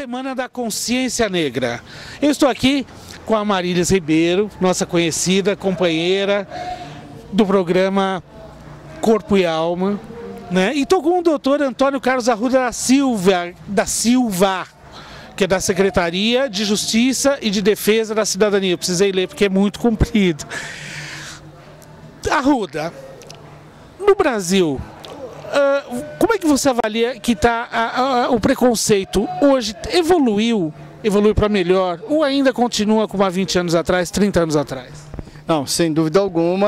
Semana da Consciência Negra. Eu estou aqui com a Marilis Ribeiro, nossa conhecida companheira do programa Corpo e Alma, né? E estou com o doutor Antônio Carlos Arruda da Silva, que é da Secretaria de Justiça e de Defesa da Cidadania. Eu precisei ler porque é muito comprido. Arruda, no Brasil, como é que você avalia que está o preconceito hoje? Evoluiu para melhor ou ainda continua como há 20 anos atrás, 30 anos atrás? Não, sem dúvida alguma,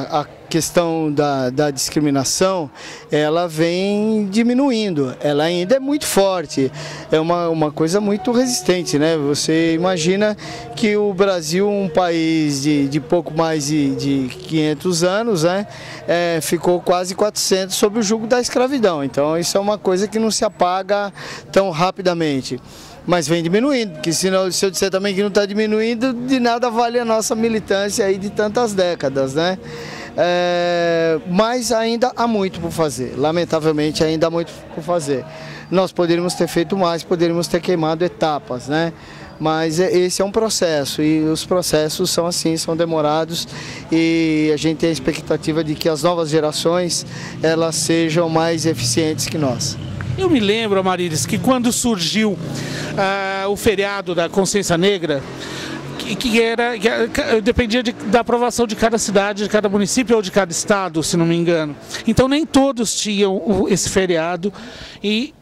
a questão da discriminação, ela vem diminuindo, ela ainda é muito forte, é uma coisa muito resistente, né? Você imagina que o Brasil, um país de pouco mais de 500 anos, né, ficou quase 400 sob o jugo da escravidão, então isso é uma coisa que não se apaga tão rapidamente. Mas vem diminuindo, porque se eu disser também que não está diminuindo, de nada vale a nossa militância aí de tantas décadas, né? Mas ainda há muito por fazer, lamentavelmente ainda há muito por fazer. Nós poderíamos ter feito mais, poderíamos ter queimado etapas, né? Mas esse é um processo e os processos são assim, são demorados e a gente tem a expectativa de que as novas gerações elas sejam mais eficientes que nós. Eu me lembro, Marilis, que quando surgiu o feriado da Consciência Negra, que dependia da aprovação de cada cidade, de cada município ou de cada estado, se não me engano. Então nem todos tinham esse feriado e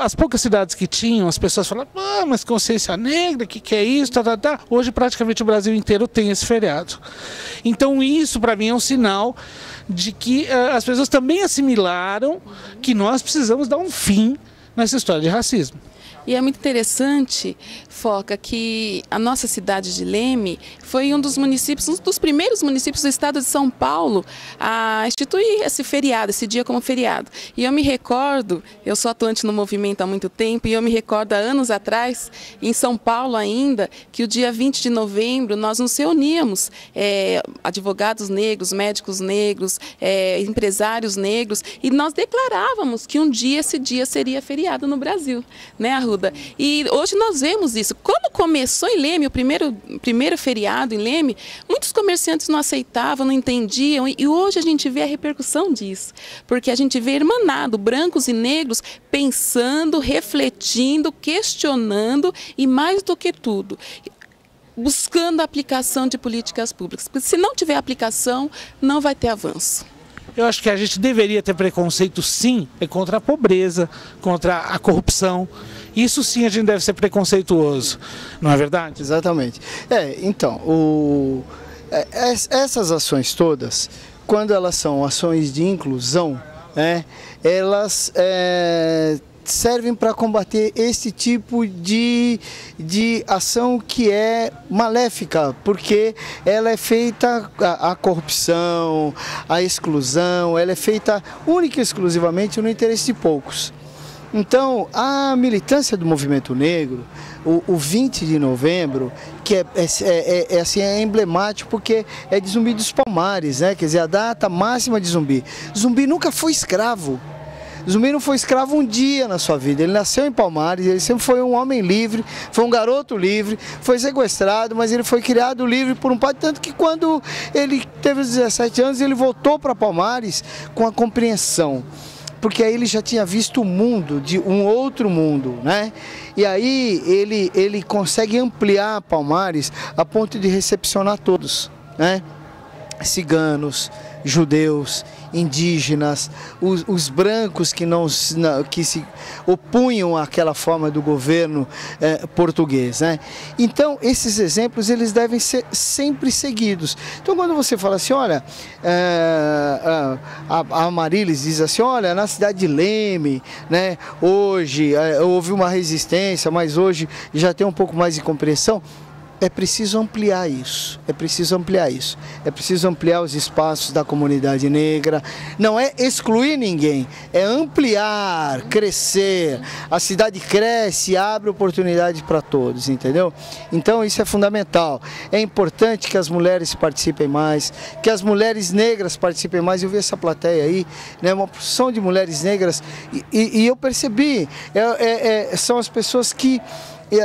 as poucas cidades que tinham, as pessoas falavam, mas Consciência Negra, que é isso? Tá. Hoje praticamente o Brasil inteiro tem esse feriado. Então isso para mim é um sinal de que as pessoas também assimilaram que nós precisamos dar um fim nessa história de racismo. E é muito interessante, Foca, que a nossa cidade de Leme foi um dos primeiros municípios do estado de São Paulo a instituir esse feriado, esse dia como feriado. E eu me recordo, eu sou atuante no movimento há muito tempo, e eu me recordo há anos atrás, em São Paulo ainda, que o dia 20 de novembro nós nos reuníamos, advogados negros, médicos negros, empresários negros, e nós declarávamos que um dia esse dia seria feriado no Brasil, né, Arruda? E hoje nós vemos isso. Quando começou em Leme, o primeiro feriado em Leme, muitos comerciantes não aceitavam, não entendiam, e hoje a gente vê a repercussão disso, porque a gente vê irmanado, brancos e negros, pensando, refletindo, questionando e mais do que tudo, buscando a aplicação de políticas públicas. Porque se não tiver aplicação, não vai ter avanço. Eu acho que a gente deveria ter preconceito, sim, contra a pobreza, contra a corrupção. Isso sim a gente deve ser preconceituoso, não é verdade? Exatamente. Então, essas ações todas, quando elas são ações de inclusão, elas servem para combater esse tipo de ação que é maléfica, porque ela é feita, a corrupção, a exclusão, ela é feita única e exclusivamente no interesse de poucos. Então, a militância do movimento negro, o 20 de novembro, que é emblemático porque é de Zumbi dos Palmares, né? Quer dizer, a data máxima de Zumbi. Zumbi nunca foi escravo. Zumbi não foi escravo um dia na sua vida, ele nasceu em Palmares, ele sempre foi um homem livre, foi um garoto livre, foi sequestrado, mas ele foi criado livre por um pai, tanto que quando ele teve os 17 anos, ele voltou para Palmares com a compreensão, porque aí ele já tinha visto o mundo, de um outro mundo, né? E aí ele consegue ampliar Palmares a ponto de recepcionar todos, né? Ciganos, judeus, indígenas, os brancos que se opunham àquela forma do governo português, né? Então, esses exemplos eles devem ser sempre seguidos. Então, quando você fala assim, olha, a Marilis diz assim, olha, na cidade de Leme, né, hoje houve uma resistência, mas hoje já tem um pouco mais de compreensão. é preciso ampliar isso, é preciso ampliar os espaços da comunidade negra, não é excluir ninguém, é ampliar, crescer, a cidade cresce, abre oportunidades para todos, entendeu? Então isso é fundamental, é importante que as mulheres participem mais, que as mulheres negras participem mais. Eu vi essa plateia aí, né, uma porção de mulheres negras, e eu percebi, são as pessoas que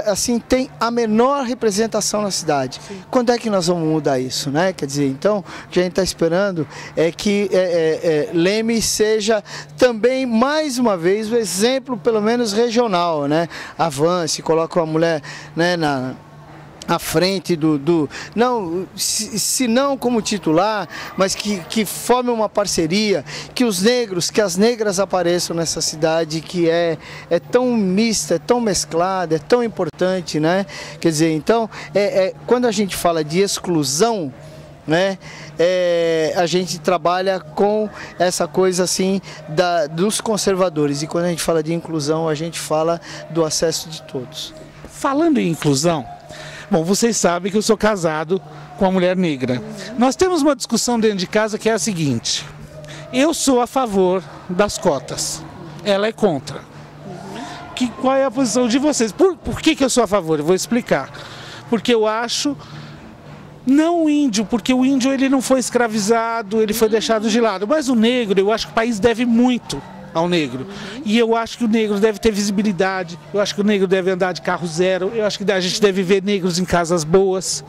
assim, tem a menor representação na cidade. Sim. Quando é que nós vamos mudar isso, né? Quer dizer, então, o que a gente está esperando é que Leme seja também, mais uma vez, o exemplo, pelo menos regional, né? Avance, coloca uma mulher, né, à frente não, se não como titular, mas que forme uma parceria, que as negras apareçam nessa cidade que é tão mista, é tão mesclada, é tão importante, né? Quer dizer, então, quando a gente fala de exclusão, né, a gente trabalha com essa coisa assim dos conservadores, e quando a gente fala de inclusão, a gente fala do acesso de todos. Falando em inclusão, bom, vocês sabem que eu sou casado com uma mulher negra. Nós temos uma discussão dentro de casa que é a seguinte: eu sou a favor das cotas, ela é contra. Qual é a posição de vocês? Por que eu sou a favor? Eu vou explicar. Porque eu acho, não o índio, porque o índio ele não foi escravizado, ele foi deixado de lado, mas o negro, eu acho que o país deve muito ao negro. E eu acho que o negro deve ter visibilidade, eu acho que o negro deve andar de carro zero, eu acho que a gente deve ver negros em casas boas,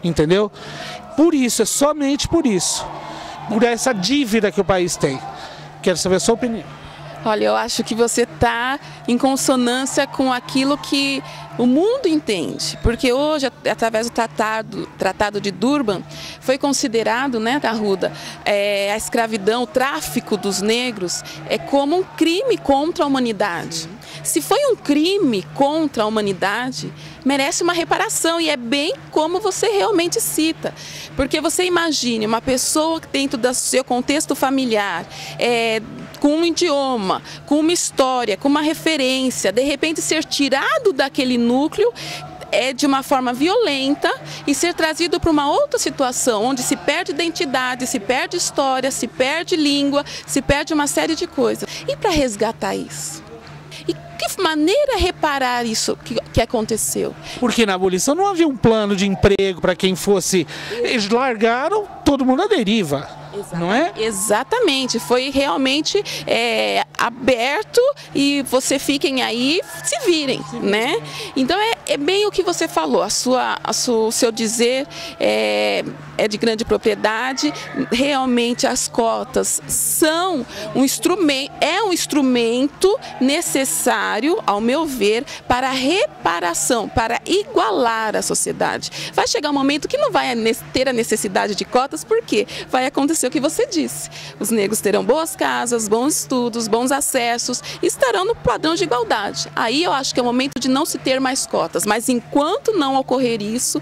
entendeu? Por isso, é somente por isso, por essa dívida que o país tem. Quero saber a sua opinião. Olha, eu acho que você está em consonância com aquilo que o mundo entende, porque hoje, através do Tratado de Durban, foi considerado, né, Arruda, a escravidão, o tráfico dos negros como um crime contra a humanidade. Se foi um crime contra a humanidade, merece uma reparação, e é bem como você realmente cita. Porque você imagine uma pessoa dentro do seu contexto familiar, com um idioma, com uma história, com uma referência, de repente ser tirado daquele núcleo de uma forma violenta e ser trazido para uma outra situação, onde se perde identidade, se perde história, se perde língua, se perde uma série de coisas. E para resgatar isso? E que maneira reparar isso que aconteceu? Porque na abolição não havia um plano de emprego para quem fosse. Eles largaram todo mundo à deriva. Não é? Exatamente, foi realmente aberto, e você fiquem aí, se virem, né? Então é bem o que você falou, o seu dizer é de grande propriedade. Realmente as cotas são um instrumento necessário, ao meu ver, para a reparação, para igualar a sociedade. Vai chegar um momento que não vai ter a necessidade de cotas, porque vai acontecer o que você disse. Os negros terão boas casas, bons estudos, bons acessos, e estarão no padrão de igualdade. Aí eu acho que é o momento de não se ter mais cotas, mas enquanto não ocorrer isso,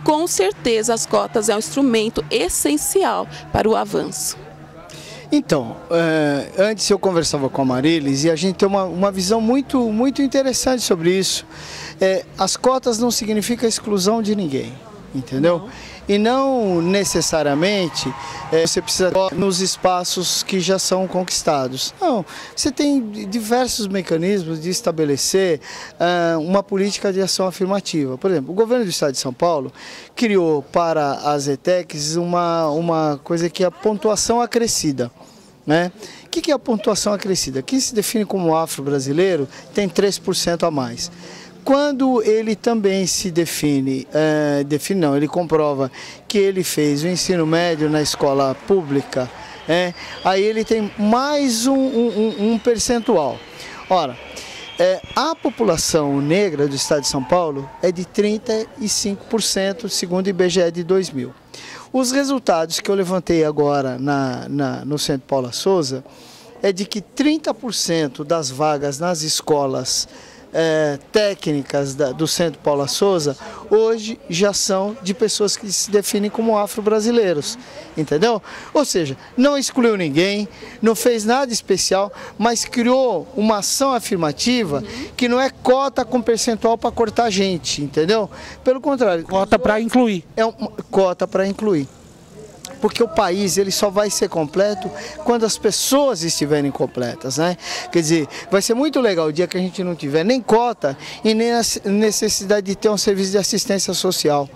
com certeza as cotas é um instrumento essencial para o avanço. Então, antes eu conversava com a Marilis e a gente tem uma visão muito interessante sobre isso. As cotas não significam exclusão de ninguém, entendeu? Não. E não necessariamente você precisa nos espaços que já são conquistados. Não, você tem diversos mecanismos de estabelecer uma política de ação afirmativa. Por exemplo, o governo do estado de São Paulo criou para as ETECs uma coisa que é a pontuação acrescida, né? O que é a pontuação acrescida? Quem se define como afro-brasileiro tem 3% a mais. Quando ele também se ele comprova que ele fez o ensino médio na escola pública, aí ele tem mais um percentual. Ora, a população negra do estado de São Paulo é de 35%, segundo o IBGE de 2000. Os resultados que eu levantei agora no Centro Paula Souza é de que 30% das vagas nas escolas técnicas do Centro Paula Souza, hoje já são de pessoas que se definem como afro-brasileiros, entendeu? Ou seja, não excluiu ninguém, não fez nada especial, mas criou uma ação afirmativa que não é cota com percentual para cortar gente, entendeu? Pelo contrário. Cota para incluir. É uma cota para incluir. Porque o país ele só vai ser completo quando as pessoas estiverem completas, né? Quer dizer, vai ser muito legal o dia que a gente não tiver nem cota e nem a necessidade de ter um serviço de assistência social,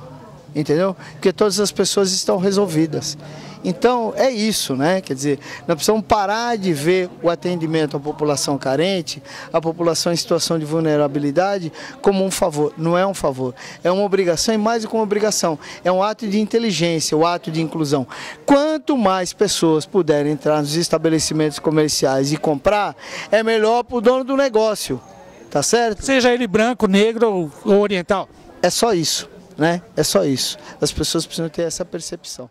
entendeu? Porque todas as pessoas estão resolvidas. Então é isso, né? Quer dizer, nós precisamos parar de ver o atendimento à população carente, à população em situação de vulnerabilidade, como um favor. Não é um favor, é uma obrigação e mais do que uma obrigação, é um ato de inteligência, um ato de inclusão. Quanto mais pessoas puderem entrar nos estabelecimentos comerciais e comprar, é melhor para o dono do negócio, tá certo? Seja ele branco, negro ou oriental. É só isso, né? É só isso. As pessoas precisam ter essa percepção.